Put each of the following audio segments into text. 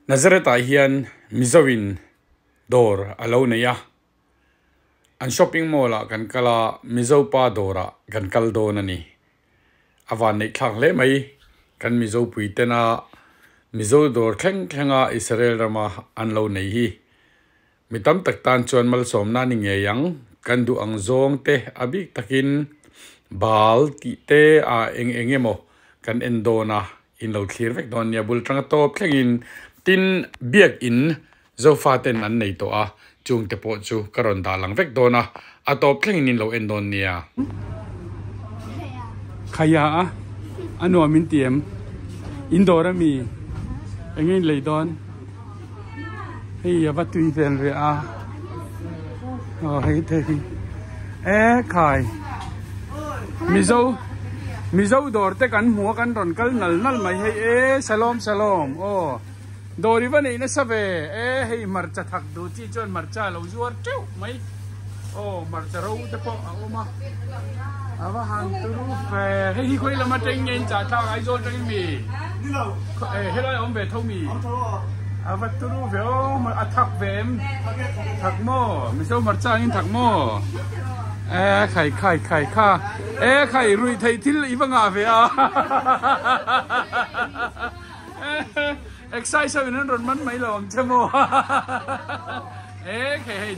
Nazareth hian Mizowin dor alo neya an shopping mall kan kala Mizopa dora kan kaldo nani awan nei thlang le mai kan Mizo puitena Mizo dor khenga Israel rama an lo nei hi mitam taktan chuan mal somna ni nge yang kan du ang zong te abik takin bal ti te a engemo kan endona in lo clear vek don ya bul tang to thlengin tin biak in zofa ten an nei to a chung te po chu karon da lang vek dona a top thlengin in lo endon nia khaya a anu min tiem indora mi engin leidon hei avatui vel re a hei te khai Mizo dor te kan mua kan ron kal nal mai hei salom dori va nei na save hei marcha thak du chi chon marcha lo zuar teu mai marcha ro te po ma ava han tu fe hei khoi lama teng ngen cha tha ai zo teng mi helai om ve thau mi ava tu ru ve ma athak vem thak mo mizo marcha in thak mo khai kha khai rui thei thil iwanga ve a exercise in ron man mai long chemo hey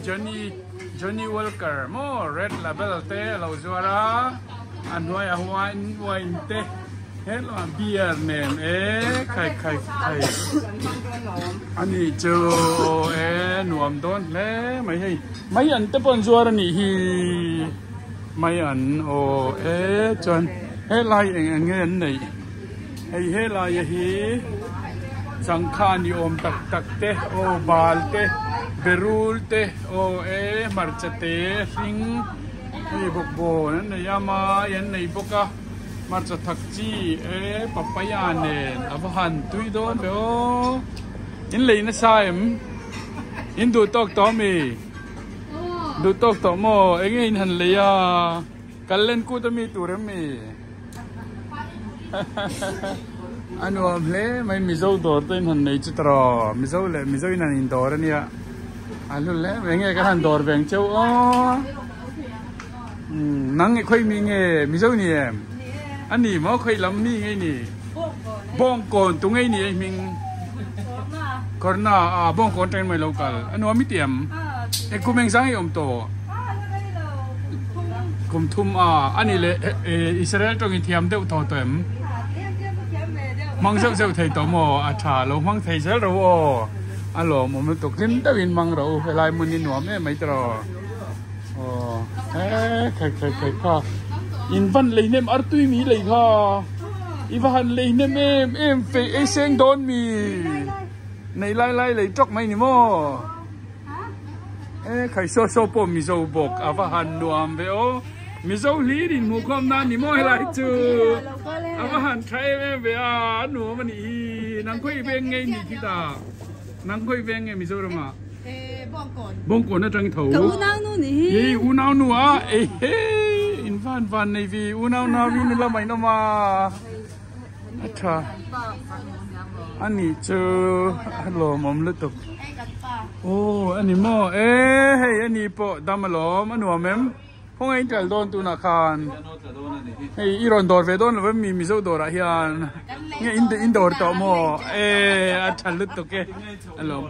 Johnny Walker mo red label te lo zuara anwai ahwan wine te hello beer name khai ani chu nuam don le mai an te pon zuara ni hi mai an chon lai ngen nei hey lai hi Sangkhani om tak te bal te berul te marchate sing bokbo nan yama yan nei boka marcha thakchi papaya ne avahan tui don be in leina saim in du tok to mi du tok to mo engin han leya kallen ku to mi turem mi anu amle mai Mizo dor ten han nei chitro Mizo in an indor ania alu le menge ka han dor beng cheu nang khoi mi nge Mizo ni em ani mo khoi lam mi nge ni bong kon tu nge ni ming korna bong kon ten mai local anu mi tiam kumeng sang om to kum thum ani le Israel tong i thiam deu tho tem mang sâu thầy tổ mò trả lâu mang thầy sẽ rồi alo một mình tục kiếm tới bên mang rồi phải lại mình đi nuôi mấy trò khai kha in văn lấy nem ở tuy mỹ lấy kha Ivan lấy nem em phải sen đón mi này lại lấy chọc mấy nè mò khai so po mi so bok Ivan nuông về Mizo li din mu kom na ni mo helai chu avahan trai ve nu mani nang khoi veng ngai ni kita nang khoi veng ngai Mizo rama bong kon na tang thau u nau nu ni ye u nau nu in van nei vi u nau na vi nu la mai no ma acha ani chu hello mom lu tuk ani mo hey ani po damalom anu mem không anh trả đòn tu nào khan, hay Iran đòn về đòn là với Mizo đòn là hiền, nghe in đòn tao mò, trả lướt tao cái, alo,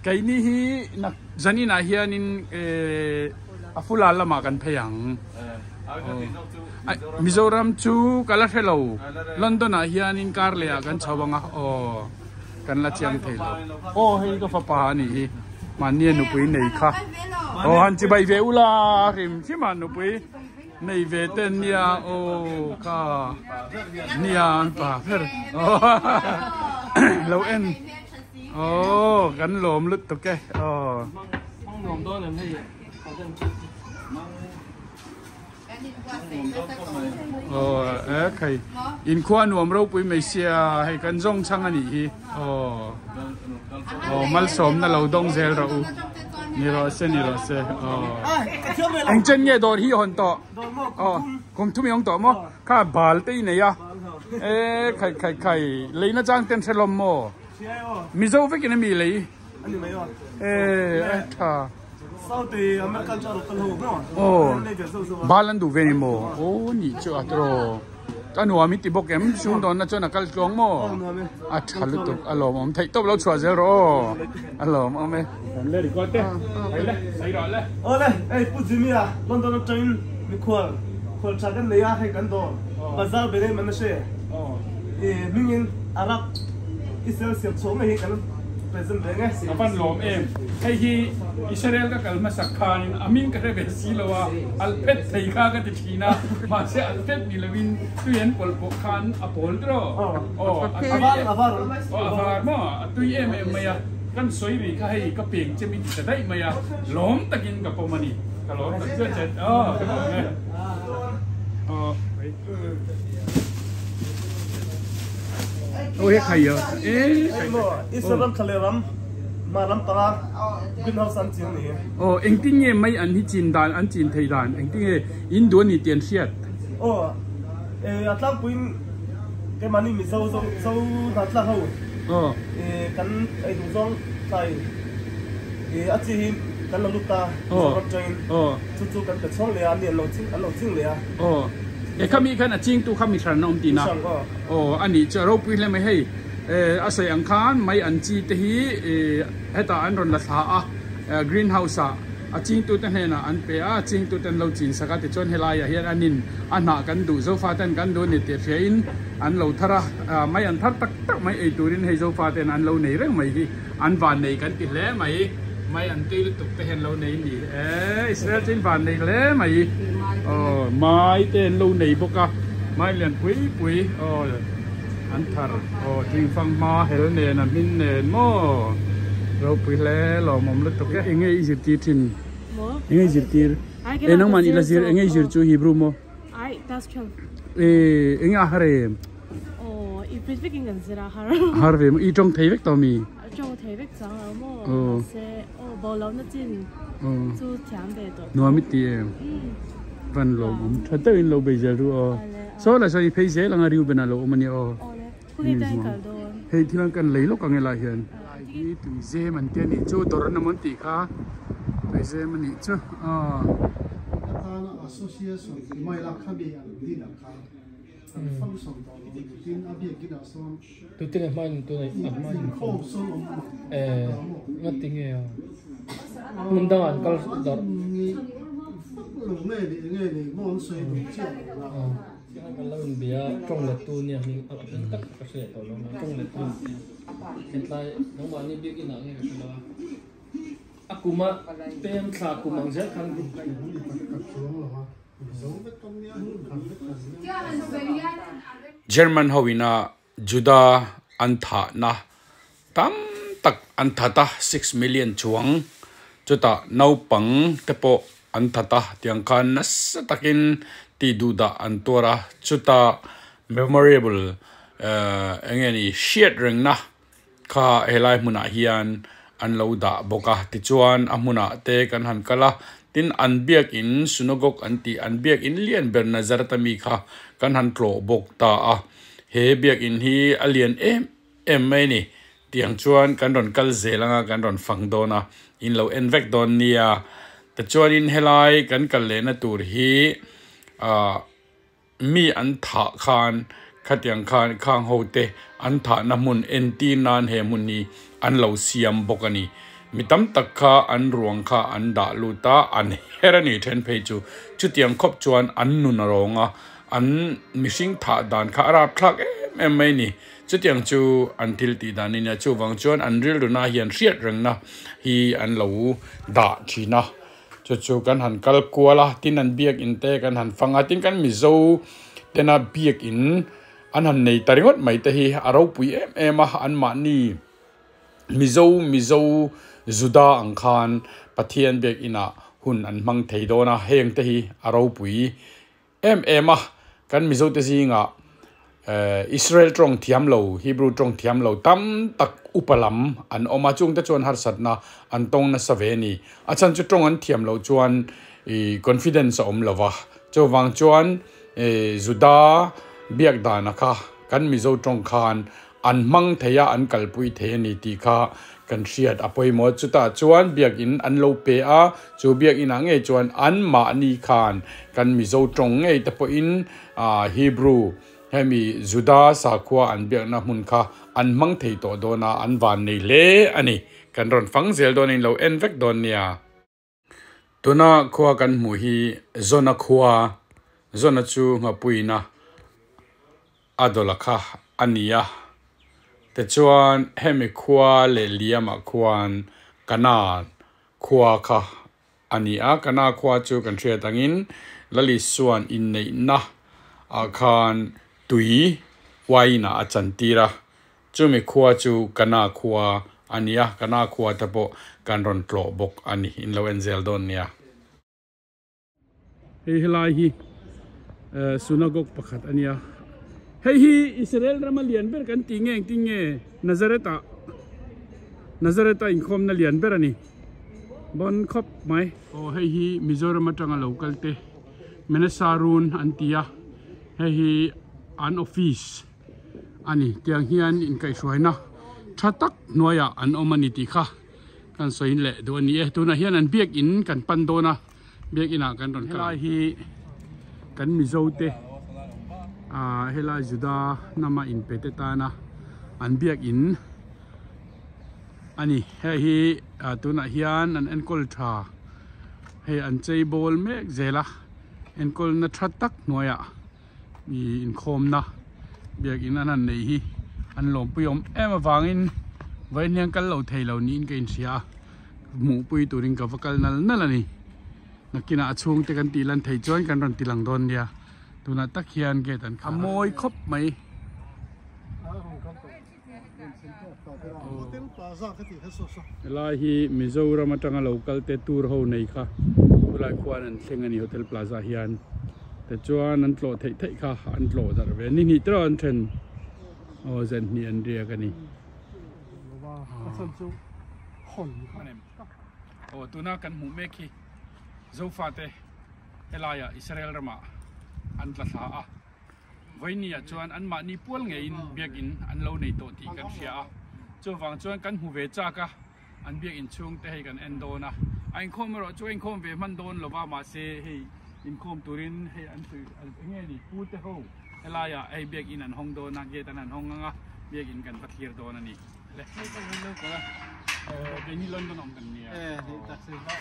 cái này hi nè, dân này hiền in Afula là mà cần phải yang, Mizoram chu kala hello, London là hiền in Carlea cần chào bằng cần là chiang thấy lo, hay có pháp pa này, mà niên nụ quý này kha. Han chỉ bay về ula rim chỉ mà nó bị này về tên nia ka nia pa phê lâu en gắn lồm lứt tục cái lồm đó làm gì cái in khoan nuông rau bụi Malaysia hay cần rong sang anh nhỉ mal som na lâu đông zel rau ni lo se anh chân nghe đồn hi hòn to cùng thumi ông to mo cả bal tây này ya khai lấy nó trang tên xe lom mo มิโซฟิกินมีเลยอันนี้ไม่ว่าท่าsau thì American cho được hồ nữa. Ba lần đủ về mồ. Nhị chưa atro. Ta nuôi mít bốc em xuống đó nó cho nó cắt xuống mồ. Chả lúc tục alo mà thấy tốt lâu chua zero. Alo mà mẹ. Lên đi con té. Thấy rồi lên. Đây, phụ gì à? London nó train bị khuẩn chắc cái này hay cái đó. Bazaar bên đây mình sẽ. Mình Arab Israel sẽ sống này cái Apan lom em. Hey hi Israel ka kalma sakhan amin ka rebe silowa alpet theika ka tichina ma se alpet bilawin tuyen polpo khan apol dro avar mo tui em maya kan soiri ka hei ka peng chemin chadai maya lom takin ka pomani ka lom ta chet hết hay rồi. Instagram Telegram mà làm ta bên họ sản xuất này. Anh tin nghe mấy anh đi Chín đàn, anh Chín Thái đàn, anh tin nghe Indonesia tiền siết. At lang po cái mani mi sau nát là hậu. Kan ay duzong tay. At si kan lalu ta. Cucu kan kecong lea ni alo cing lea. Kami kan acing tu kami sana om tina. Ani cakap pun le mai asai angkan mai anci tehi heta anron la tha greenhouse acing tu tan hena an pe acing tu tan lo chin saka te chon helaya hian anin ana kan du zo fa tan kan do ni te fein an lo thara mai an thar tak mai ei turin hei zo fa ten an lo nei reng mai hi an van nei kan ti hle mai an ti tuk te hen lo nei ni Israel chin van nei hle mai mai tên lâu này bốc à mai liền quý anh thar thiên phong ma hel nè nằm bên nè mò rồi quý lẽ lò mồm lứt tục cái anh ấy dịch tiệt tin anh ấy dịch tiệt anh ông man ilazir anh ấy dịch chú Hebrew mò ai das chăng anh ấy harem if speaking in zira harem i trong thấy vết tao mi trong thấy vết sáng ở mò sẽ bao lâu nó chín chú chạm về đó nó mít tiệt van lo thật tới lo bây giờ rồi số là sao phải dễ là ngay riu bên nào lo mà nhiều hay thì là cần lấy lúc càng ngày hiện cái tụi dễ mình tiền đi chỗ đó nó muốn tỉ khá tụi dễ mình đi chứ association mai là khác biệt đi là khác phong song đó tin áp dụng cái đó xong tôi tin là mai tôi này áp mai phong song ngắt tiếng nghe mình đang ăn cái đó lồng này thì món xoay đủ chuyện cái lần bia trong lệ tu nha mình áp dụng tất cả sẽ tao nó trong lệ tu hiện tại nó bảo như biết cái nào nghe cái đó aku mah tem sa aku mang zat kan German howina Juda antha na tam tak antha ta 6 million chuang chuta nau pang tepo antha ta tiang kan nas takin ti duda antora chuta memorable engeni shit ring na kha helai muna hian an lo da boka ti chuan amuna te kan han kala tin an biak in sunogok anti an biak in lian ber nazar tami kha kan han tlo bok ta a he biak in hi alien em mai ni tiang chuan kan ron kal zelanga kan ron phang dona in lo envek don nia ta chuan in helai kan kal le na tur hi mi an tha khan khatiang khan khang hote an tha na mun enti nan he mun ni an lo siam bokani mitam takha an ruang kha an da luta an herani then phei chu chutiang khop chuan an nun ronga an mishing tha dan kha arab thak em mai ni chutiang chu until ti dan ni chu wang chuan an ril runa hian riat rang na hi an lo da thina chu kan han kal kuala tin an biak in te kan han fanga tin kan mizo tena biak in an han nei taringot mai te hi aro pui em an ma ni mizo zuda angkhan pathian bek ina hun an mang theidona heng te hi aro pui em kan mizo te zinga Israel trong thiam lo Hebrew trong thiam lo tam tak upalam an oma chung te chuan har satna an tong na saveni achan chu trong an thiam lo chuan confidence om lova chu wang chuan zuda biak dana kha kan mizo trong khan an mang theya an kalpui the ni ti kha kan riat apoi mo chuta chuan biak in an lo pe a chu biak in ange chuan an ma ni khan kan mi zo tong ngei te po in Hebrew hemi Juda sakwa an biak na mun kha an mang thei to dona an van nei le ani kan ron phang zel don in lo en vek don nia tuna khwa kan mu hi zona khwa zona chu ngapuina adolakha ania te chuan hemi khwa le liama khwan kana khwa kha ania kana khwa chu kan thria tangin lali suan in nei na akhan tui waina achantira chumi khwa chu kana khwa ania kana khwa tapo kan ron tlo bok ani in lo enzel don nia helai hi sunagok pakhat ania hei hi Israel ramalian ber kan tinge Nazareta in khom na lian ber ani bon khop mai o hei hi Mizoram atanga local te Menesarun antia hei hi an office ani tiang hian in kai suaina thatak noya an omani ti kha kan soin le do ni e tuna hian an biak in kan pandona biak ina kan ron helai hi kan mizo te hela Juda nama in petetana an biak in ani hei hi tuna hian an enkol tha hei an chei bol mek zela enkol na thatak noya mi in khom na biak in an nei hi an lom puyom em awangin vai niang kal lo thei lo ni in kein sia mu pui turing ka vakal nal ani nakina achung te kan tilan thei chuan kan ron tilang don dia tuna takhian ge tan khamoi khop mai lai hi Mizoram atanga local te tour ho nei kha ulai khwan an thlengani hotel plaza hian te chuan an tlo thei kha an tlo dar ve ni tron then o zen ni an ria kani o tuna kan mu me khi zofa te helaya Israel rama an tla tha a voinia chuan an ma ni pual nge in biak in an lo nei to ti kan sia a chu wang chuan kan hu ve cha ka an biak in chung te hei kan endona ain khom ro chu in khom ve man don lova ma se hei in khom turin hei an tu nge ni pu te ho helaya ai biak in an hong do na ge tan an hong nga biak in kan pathir do na ni le hei kan lo ko ke ni London om kan nia hei taxi ba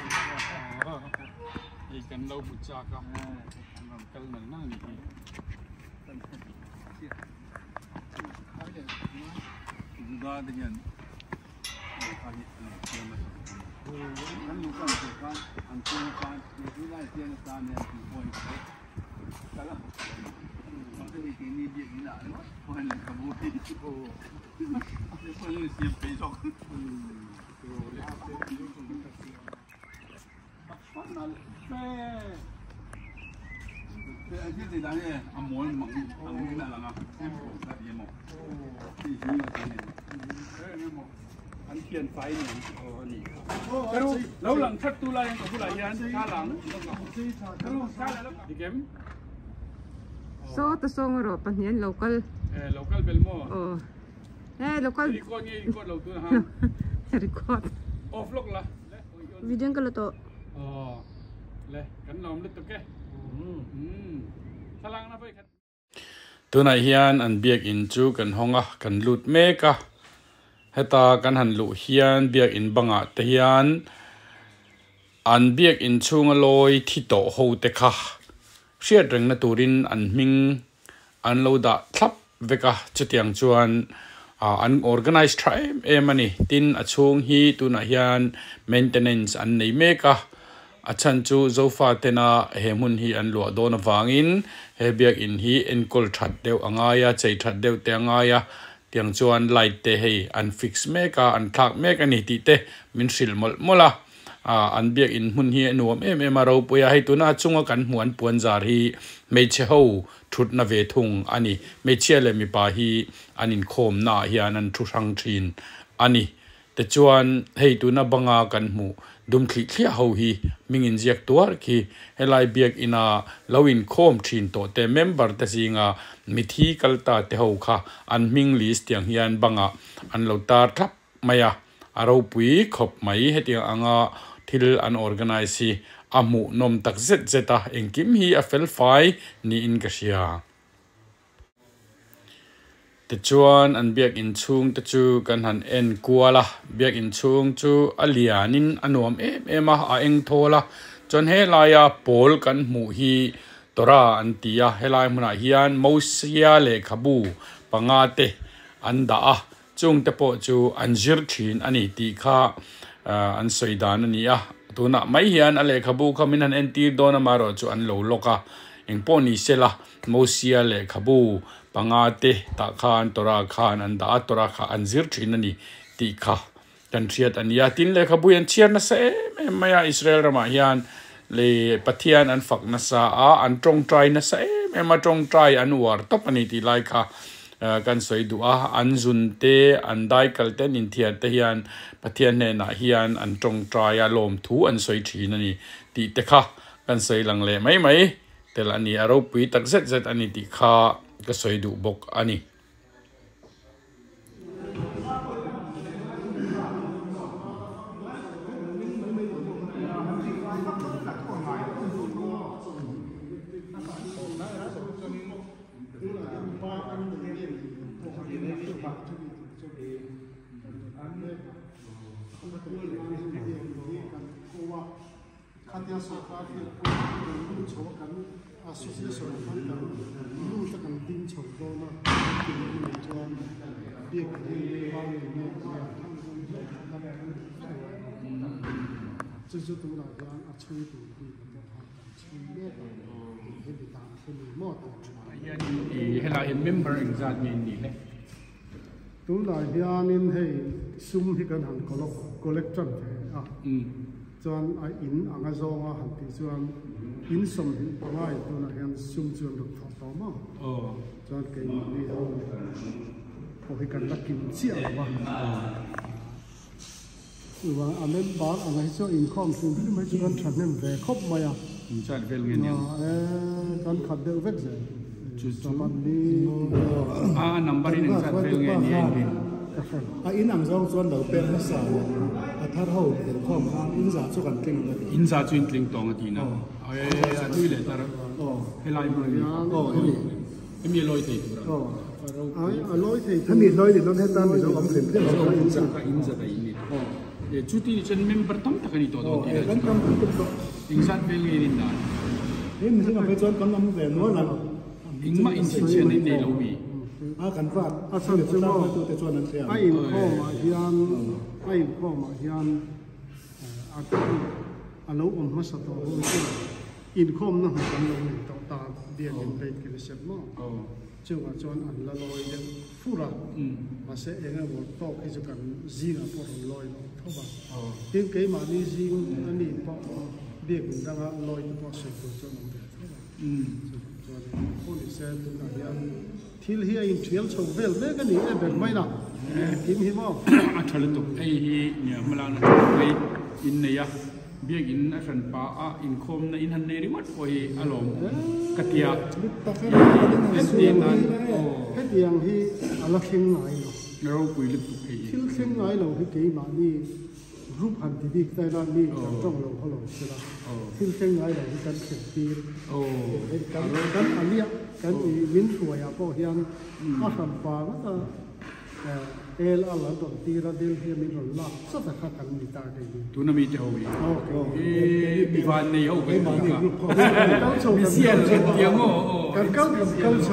hei kan lo bu cha ka an kal na na ni Juda dengan ahli kan lupa kan antum kan ini lah dia nak tanya poin kalau masa ini dia gila poin nak kabur itu poin ni siap besok Aja di dalamnya amol mang angin dalam apa? Tadi mau. Di sini tadi. Mau. Antian file ni. Oh ni. Pero lau lang thắt tu lai ko pula yan sa lang. Pero sa la di game. So to song ro panien local. Local belmo. Oh. Local. Record ni record lau tu ha. Record. Off lock lah. Video kalau to. Oh. Le kan nom lit to ke. Tunai hian an biak in chu kan honga kan lut meka heta kan han lu hian biak in banga te hian an biak in chunga loi thito ho te kha hriat reng na turin an ming an lo da thlap veka chutiang chuan an organized tribe emani tin achung hi tuna hian maintenance an nei meka achan chu zofa tena hemun hi an lo don awangin he biak in hi enkol that deu angaya chei that deu te angaya tiang chuan light te hei an fix meka an thak mek ani ti te min sil mol mola an biak in hun hi nuam em aro puya hei tuna chunga kan muan puan zar hi meche ho thut na ve thung ani meche le mi pa hi anin khom na hian an thu sang thin ani te chuan hei tu na banga kan mu dum thli ho hi mingin ziak tuar ki helai biak ina lawin khom thin to te member te singa mithi kalta te ho kha an ming list tiang hian banga an lo tar thap maya aro pui khop mai hetia anga thil an organize hi amu nom tak zeta engkim hi a fel fai ni in ka sia te chuan an biak in chung te chu kan han en kuala biak in chung chu alianin anuam ema a eng thola chon he laya pol kan mu hi tora an tia helai muna hian mosia le khabu pangate an da a chung te po chu anjir thin ani ti kha an soidan ani a tuna mai hian ale khabu khamin an enti dona maro chu an lo loka engponi sela mosia le khabu pangate ta khan tora khan an da tora kha anjir thin ani ti kha kan thiat ania tin le khabu an chiar na se maya Israel rama hian le pathian an fak na sa a an tong try na se ma tong try an war top ani ti lai kha kan soi du a an zun te an dai kal ten in thiat te hian pathian ne na hian an tong try a lom thu an soi thin ani ti te kha kan soi lang le mai tel ani aro pui tak zet ani ti kha ka soi du bok ani helai member exact ni le tu lai hianin hei sum hi kan han collection a chuan a in anga zonga han ti chuan in som hi pangai tu na hian sum chuan ro tho to ma chuan ke ni ho ho hi kan la kim chia wa wa amen ba anga hi chu in khom tu hi mai chuan than nem ve khop maya in chat vel nge ni kan khat de vek ze number in chat vel nge ni in ang zong chuan lo pen na sa a thar ho den khom in za chu kan tling in za chu in tling tong ati na a tui le tar helai mo ni mi loi te tu ra a loi te ta mi loi de lo he tan mi lo am thlem thlem in za ta in ni chu ti chen member tam ta ni to do ti kan tam to in chat vel nge ni na mi se ma pe chuan kan lam ve no la in ma in chen ni nei lo bi kan fa a san chu mo tu te chuan an thia ai in kho ma hian a lo om ma sa to in khom na kan lo ni to ta bian in leit ki set mo chu wa chuan an la loi de fura ma se enga wo to ki chu kan zinga por loi tho ba tin ke ma ni zing ani pa bi kun da loi to se ko chuan Holy said to Nayan, till here in Trial so well, they're going to eat a miner. Give him off. A toilet of A, Malan, in the ya, big in a fan pa, in com, in her name, what for he alone? Katia, Petty young he, a looking eye. No, we look to pay. Killing eye, he came on me. Group and the big Thailand me, Jong Lo Hollow, Tilting Island, he can feel. Can Alia, can win to a Yapo Hian, Asham Pava, El Alan, Tira Del here, Middle Lap, such a cut and me tardy. To no meet Howie. Okay, Ivan Neo, also,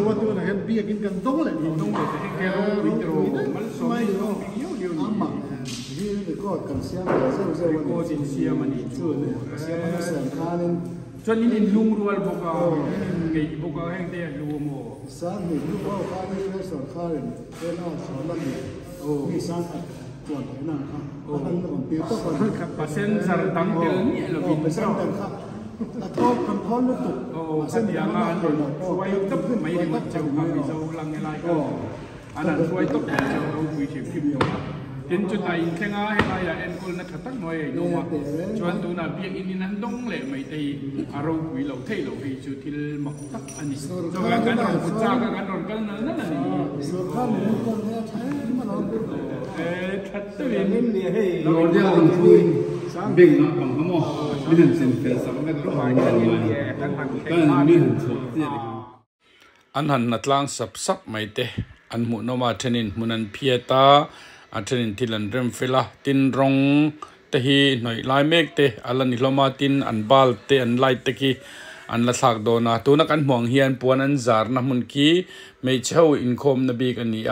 what you have be again, can double it. Có cần xem là dâu có tiền xem mà đi xem nó sờn kha lên cho nên in lung ruột bốc cái bốc hàng tê lung mồ sáng mình lúc đó kha đi nó sờn kha lên cái nó sờn lắm đi sáng tuần thế nào ha ăn nó còn tiêu tốt hơn và sen sẵn tăng tiêu nhẹ là vì phải sang đằng khác thô cầm thô nó tục sen thì ăn ăn rồi quay tóc mấy cái mặt trâu mà bị dâu lăng ngay lại anh ăn quay tóc trâu đâu bị chịu phim nhiều tinจุดไหนแค่ง่ายให้เอ็นคนนักตั้งหน่อยดูมาชวนตัวน่ะเบียกอินนั้นต้องเลยไม่ตีอารมณ์วิเราเที่ยวให้จุดที่หมักตักอันนี้จงการเราพุทธาการเรากันนั่นนั่นนี่สุขามงคลเนี่ยใช่มาลองดูทัดตัวเองเราเดี๋ยวเราคุยเบ่งนะผมก็มองไม่ถึงสิ่งเกิดสักไม่รู้หมายกันไม่ถึงสุดที่อันหันนัดล่างสับไม่เตะอันหมุนมาเทนินมุนันเพียตาอันเทนินที่ลันเริ่มฟิลาตินรงเตหีหน่อยลายเมกเตอันลันนิลมาตินอันบาลเตอันไลเตกีอันละสักโดนาตัวนักอันห่วงเฮียนปวนอันจาร์นะมุนกีไม่เช่าอินคอมนบีกันนี่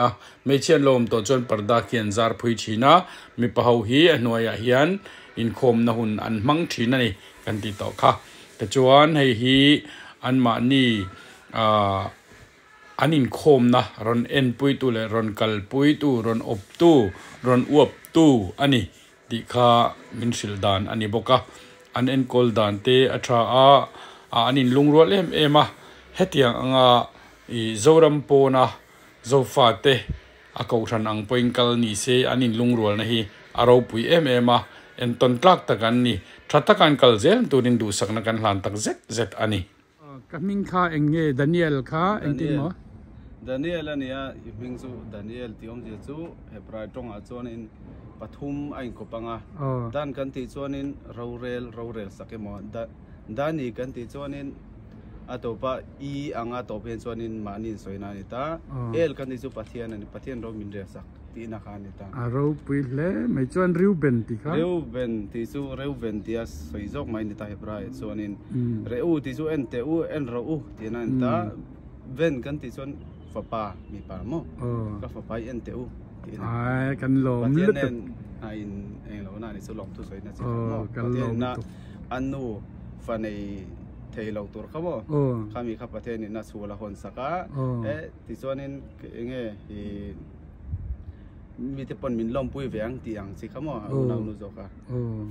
ไม่เชื่อลมตัวจนปรดาเขียนจาร์พุยชีนะมีปะหูฮีหน่วยเฮียนอินคอมนะหุ่นอันมังชีนั่นนี่กันติดต่อค่ะแต่จวนให้ฮีอันมานี่อันอินคมนะรอนเอ็นปุยตูเลยรอนกัลปุยตูรอนอบตูรอนอวบตูอันนี้ดิข้ามินสิลดานอันนี้บอกว่าอันเอ็นโกลดานเตอัตราอันนี้ลุงรัวเล่มเอมาเฮตียงอ่ะโจรัมโปนะโจฟาเตอากาชันอังปอยกัลนี่เซอันนี้ลุงรัวนะฮีอาราวปุยเอมาเอ็นต้นตรักตะกันนี่ทัดตะกันกัลเซลตัวนี้ดูสักนักกันหลานตักเซ็ตอันนี้ก็มิงข้าเองเงี้ยดานิเอลข้าเองที่มั้งดานิเอลเนี่ยพิงซูดานิเอลที่อมเจจูเฮปรายตรงอาจวนอินปฐุมไอ้กุปังอ่ะด้านกันที่จวนอินเราเรลสักเมื่อด้านนี้กันที่จวนอินอัตโตปะอีอังอัตโตเป็นจวนอินมานินสวยนานิตาเอลกันที่จูปัทเทียนนี่ปัทเทียนเรามินเรียสักที่นักขานิตาเราไปเลยไม่จวนริวเบนที่ค่ะริวเบนที่จูริวเบนที่สวยจอกไม่นิตาเฮปรายจวนอินริวที่จูเอ็นเตอูเอ็นเราที่นั่นตาเบนกันที่จวนฟ้าป่ามีป่าโมก็ฟ้าป่าเอ็นเตอูกันลมลึกตึกเองเราหน้านี่สุลองทุสวยนะสิกันลมนะอันนู้ฟันในเทลตัวเขาบ่ข้ามีข้าประเทศนี่น่าสูละคนสักที่ส่วนนี้เองมีแต่ปนมินลมปุยเวียงที่อังสิเขาบ่เราหนูจอก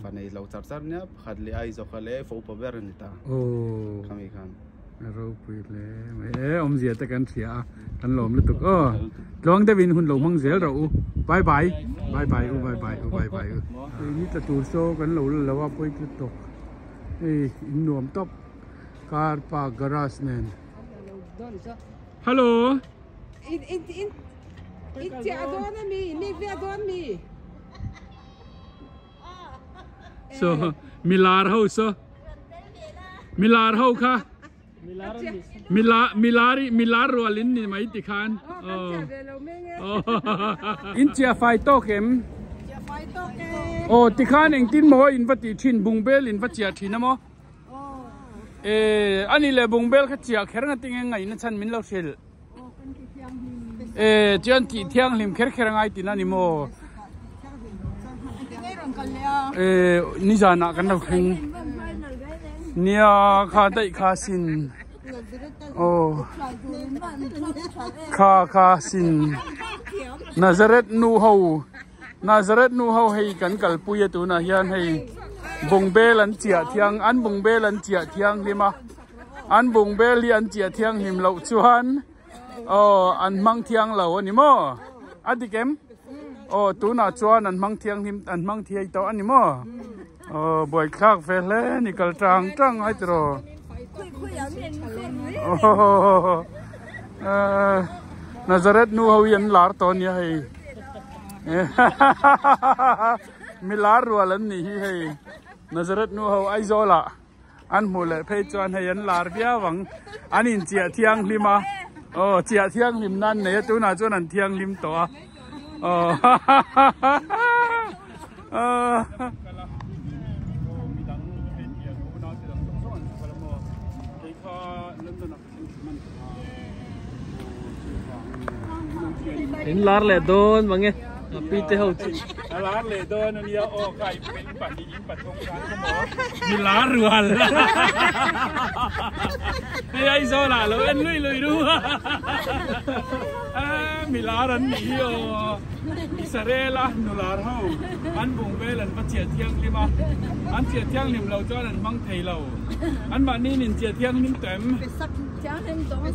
ฟันในเราจับเนี่ยขัดเลยไอจอกเลยฟูปเบอร์นี่ตาข้ามีกันเราปุยเลยอมเสียแต่กันเสียกันลมลึกตึกลองได้วินหุ่นหลงมังเสียเราบายนี่จะตูโซกันหลงแล้วว่าปุยลึกตึกอินนวมตบकार park garage ने हेलो इन जादोन मी जादोन मी so milar ho ka milar rolin ni mai ti khan in chia fai to kem ti khan eng tin mo in vati thin bungbel in vachia thina moอันนี้เลยบุงเบลเขาเจียแค่นั้นติงไงนั่นฉันมินเล่าเชลเจ้าที่เที่ยงลิมแค่ไงตินั่นนี่โมนี่จานักกันเราเข่งเนี่ยข้าได้ข้าสินข้าสินนาซาเรตนูเฮาให้กันกัลปุยตัวน่ะยันให้บุงเบลันเจียเทียงอันบุงเบลันเจียเทียงลิมาอันบุงเบลีอันเจียเทียงหิมเหล่าชวนอันมังเทียงเหล่าอันนี้มั้งอันที่เก็มตัวน่าชวนอันมังเทียงหิมอันมังเทียตัวอันนี้มั้งบ่อยครั้งเฟลเล่นี่กระจังไอ้ตัวนาซาเรตนูเฮายันลาร์ตอนนี้ให้มิลาร์รัวลันนี่ให้นาซาเรตนูเฮาไอโซล่ะอันหมู่เลยเพจจวนให้ยันลาร์เบียหวังอันนี้เจียเทียงลิมาเจียเทียงลิมนั่นเนี่ยตัวน่าจวนนั่นเทียงลิมตัวเห็นลาร์เลยโดนมั้งไงปีเตลจีลาร์เลยโดนอันนี้ใครเป็นปัดยิงปัดตรงกลางเขาบอกมีลาร์รัวเลยไอ้โซล่าเราเอ็นลุยดูมีลาร์อันนี้อิสราเอลนูลาร์เฮาอันบุงเบลันปัจเจียเทียงลิมาอันเจียเทียงลิมเราจ้านันมังไทยเราอันบ้านนี้นินเจียเทียงนิมเต็ม讲很多给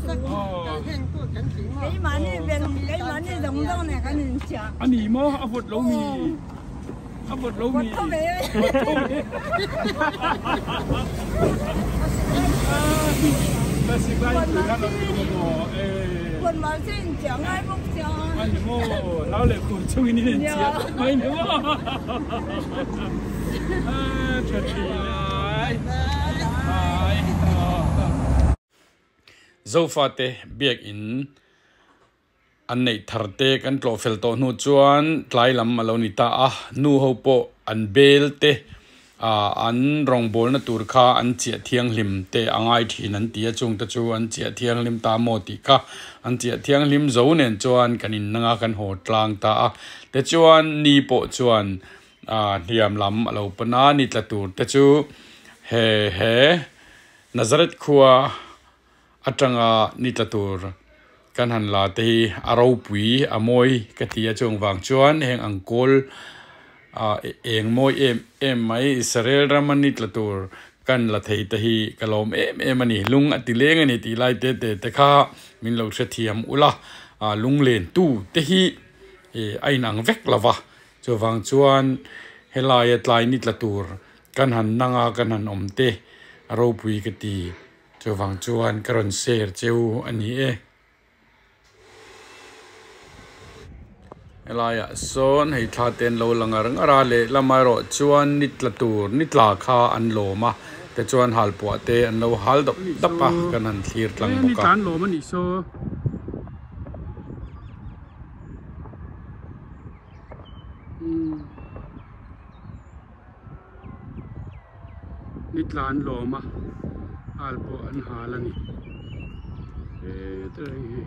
嘛你弄到那个人家。อันนี้มั้งอาวุธเรามีอาวุธเรามีแต่สิ่งใดคือการเราดูมั้งคนมาเส้น讲爱不讲。อันนี้มั้งเราเลยคุยช่วงนี้เนี่ยไม่เนี่ยมั้งเฉยๆโซฟาเตเบียกอินอันในทาร์เตกันโตรเฟลโตนูจวนไกลลำมาลนิตานูฮูโปอันเบลเตอันรองบอลนตูร์คาอันเจียเทียงลิมเตอังไอทีนันเตียจงตะจูอันเจียเทียงลิมตาโมติกาอันเจียเทียงลิมโซเนนจวนกันอินนังกันโหดลางตาแต่จวนนีโปจวนเทียมลำเราปนานิตละตูร์ตะจูเฮนาซาเรตคัวอัตงานิตละตูร์กันหันลาตีอาราวปุยอมวยกะตีจงวางจวนแห่งอังกอลเองมวยไม่อิสราเอลรามันนิตละตัวกันละเทยตะฮีกะลมมันนี่ลุงอติเลงนี่ตีไลเตข้ามินเราเทียมอุละลุงเลนตู้เตฮีไอหนังเวกละวะจวางจวนเฮลายตลายนิตละตัวกันหันนางกันหันอมเตอาราวปุยกะตีจวางจวนกรอนเซอร์เจ้าอันนี้อะไรโซนให้ท่าเต้นโลลังรังอะไรเลยละไม่รอชวนนิดละตูนิดลาคาอันโลมาแต่ชวนฮัลปัวเตอันโลฮัลดับปะกันนันทีร์ลังบุกการโลมันอีโซนิดลานโลมาฮัลปัวอันฮาลันี่ตัวนี้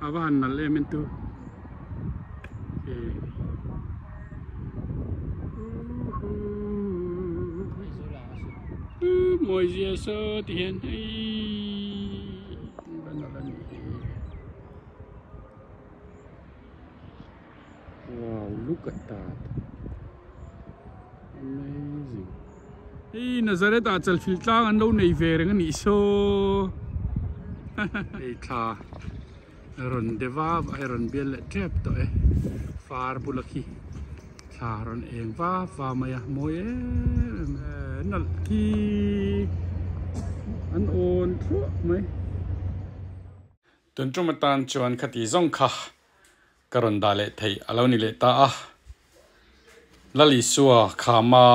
อาวันนั่นเลยมันตัวmỗi giờ sơ tiền hay wow look at that amazing hey Nazareth achal filtlang an lo nei ve reng ni so ei tha ron deva iron bel trap to far bulaki tharon eng va maya moi nal ki an on tru mai tun trumatan chuan khati zong kha karon dale thei aloni le ta lali suwa khama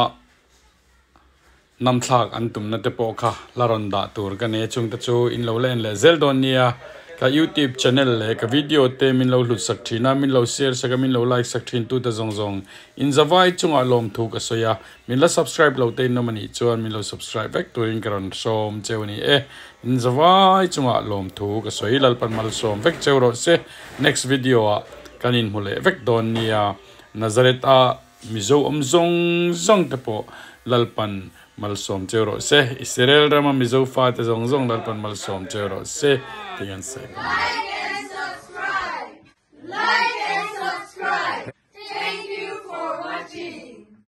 namthlak an tum na te po kha laron da tur ka ne chung ta chu in lo len le zeldonia ka YouTube channel le ka video te min lo lut sak thina min lo share sak min lo like sak thin tu ta zong in zawai chunga lom thu ka soya min la subscribe lo te no mani chuan min lo subscribe back to in karon som chewni in zawai chunga lom thu ka soi lal pan mal som vek chewro se next video kanin mule vek don nia Nazareth mizo zong te po lalpan mal som chewro se Israel rama mizo fa te zong lalpan mal som chewro se Tiyan se.